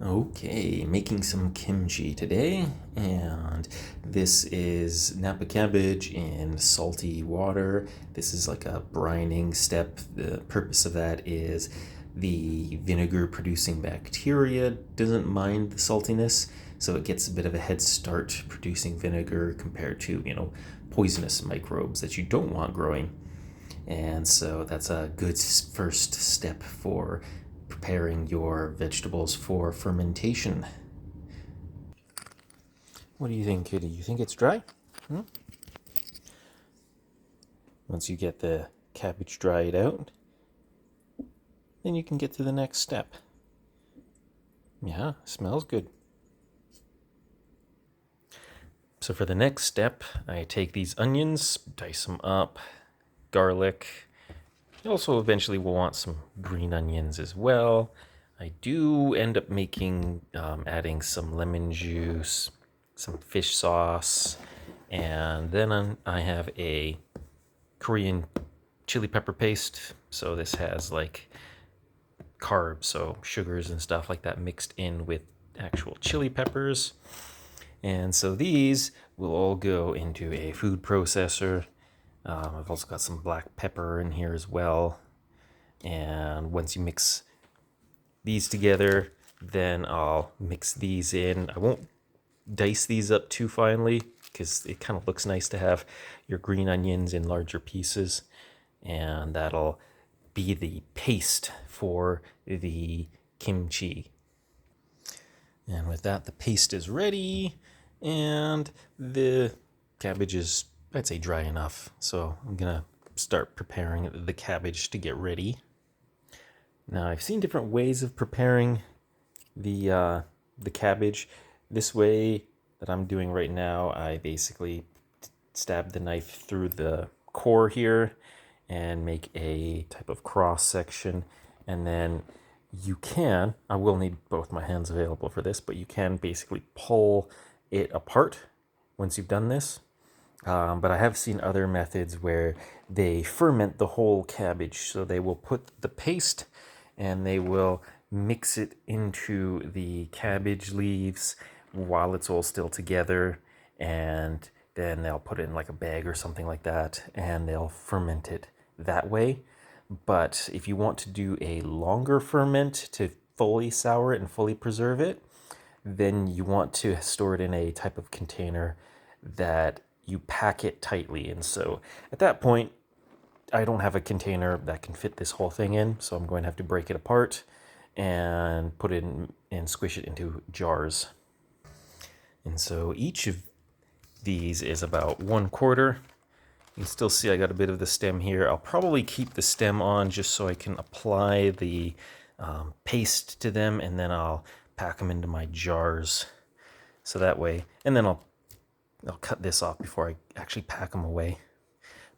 Okay, making some kimchi today, and this is Napa cabbage in salty water. This is like a brining step. The purpose of that is the vinegar producing bacteria doesn't mind the saltiness, so it gets a bit of a head start producing vinegar compared to, poisonous microbes that you don't want growing. And so that's a good first step for preparing your vegetables for fermentation. What do you think, Kitty? You think it's dry? Hmm? Once you get the cabbage dried out, then you can get to the next step. Yeah, smells good. So for the next step, I take these onions, dice them up, garlic. You also eventually will want some green onions as well. I do end up adding some lemon juice, some fish sauce, and then I have a Korean chili pepper paste. So this has like carbs, so sugars and stuff like that mixed in with actual chili peppers. And so these will all go into a food processor. I've also got some black pepper in here as well. And once you mix these together, then I'll mix these in. I won't dice these up too finely because it kind of looks nice to have your green onions in larger pieces. And that'll be the paste for the kimchi. And with that, the paste is ready. And the cabbage is, I'd say, dry enough. So I'm going to start preparing the cabbage to get ready. Now, I've seen different ways of preparing the cabbage. This way that I'm doing right now, I basically stab the knife through the core here and make a type of cross section. And then I will need both my hands available for this, but you can basically pull it apart once you've done this. But I have seen other methods where they ferment the whole cabbage. So they will put the paste and they will mix it into the cabbage leaves while it's all still together. And then they'll put it in like a bag or something like that, and they'll ferment it that way. But if you want to do a longer ferment to fully sour it and fully preserve it, then you want to store it in a type of container that you pack it tightly. And so at that point, I don't have a container that can fit this whole thing in, so I'm going to have to break it apart and put it in and squish it into jars. And so each of these is about 1/4. You can still see I got a bit of the stem here. I'll probably keep the stem on just so I can apply the paste to them, and then I'll pack them into my jars. So that way, and then I'll cut this off before I actually pack them away.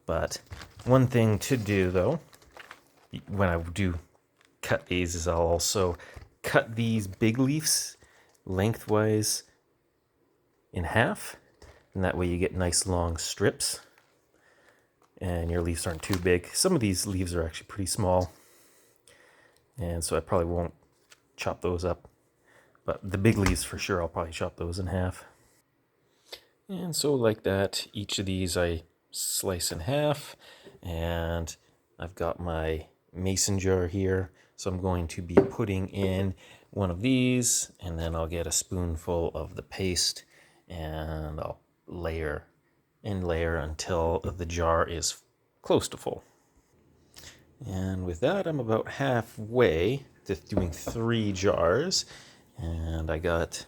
But one thing to do though, when I do cut these, is I'll also cut these big leaves lengthwise in half, and that way you get nice long strips and your leaves aren't too big. Some of these leaves are actually pretty small, and so I probably won't chop those up, but the big leaves for sure, I'll probably chop those in half. And so like that, each of these I slice in half, and I've got my mason jar here, so I'm going to be putting in one of these, and then I'll get a spoonful of the paste, and I'll layer and layer until the jar is close to full. And with that, I'm about halfway to doing 3 jars, and I got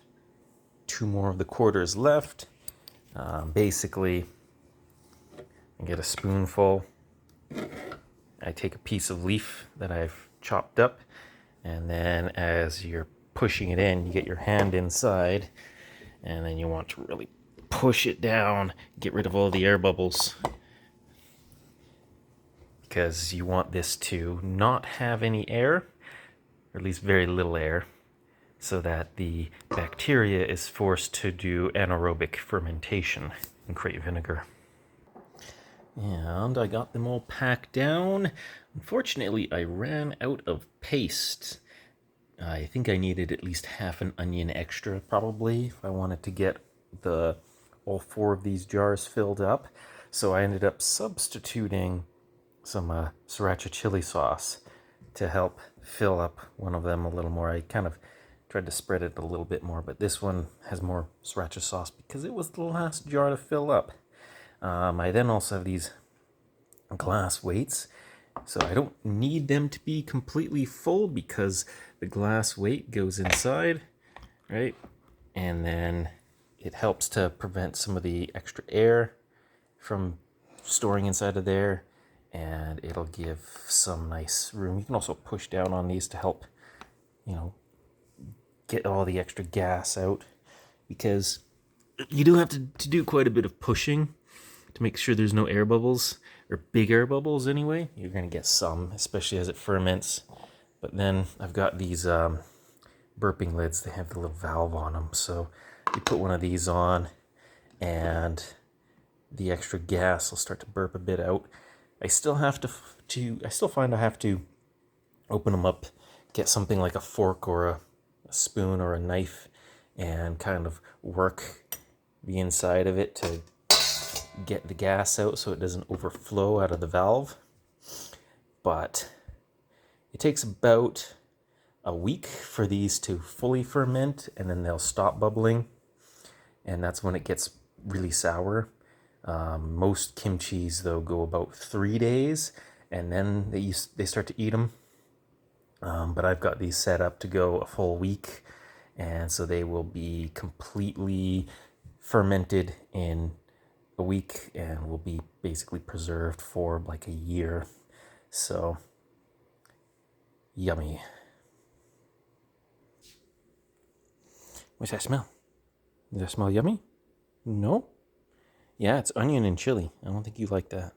2 more of the quarters left. Basically, I get a spoonful. I take a piece of leaf that I've chopped up, and then as you're pushing it in, you get your hand inside, and then you want to really push it down, get rid of all the air bubbles, because you want this to not have any air, or at least very little air, so that the bacteria is forced to do anaerobic fermentation and create vinegar. And I got them all packed down. Unfortunately, I ran out of paste I think I needed at least half an onion extra probably if I wanted to get the all 4 of these jars filled up. So I ended up substituting some sriracha chili sauce to help fill up one of them a little more. I kind of tried to spread it a little bit more, but this one has more sriracha sauce because it was the last jar to fill up. I then also have these glass weights, so I don't need them to be completely full because the glass weight goes inside, right? And then it helps to prevent some of the extra air from storing inside of there, and it'll give some nice room. You can also push down on these to help, get all the extra gas out, because you do have to do quite a bit of pushing to make sure there's no air bubbles, or big air bubbles anyway. You're going to get some, especially as it ferments. But then I've got these burping lids. They have the little valve on them. So you put one of these on and the extra gas will start to burp a bit out. I still have I still find I have to open them up, get something like a fork or a spoon or a knife, and kind of work the inside of it to get the gas out so it doesn't overflow out of the valve. But it takes about a week for these to fully ferment, and then they'll stop bubbling, and that's when it gets really sour. Most kimchis, though, go about 3 days, and then they start to eat them. But I've got these set up to go a full week, and so they will be completely fermented in a week and will be basically preserved for like a year. So, yummy. What's that smell? Does that smell yummy? No? Yeah, it's onion and chili. I don't think you like that.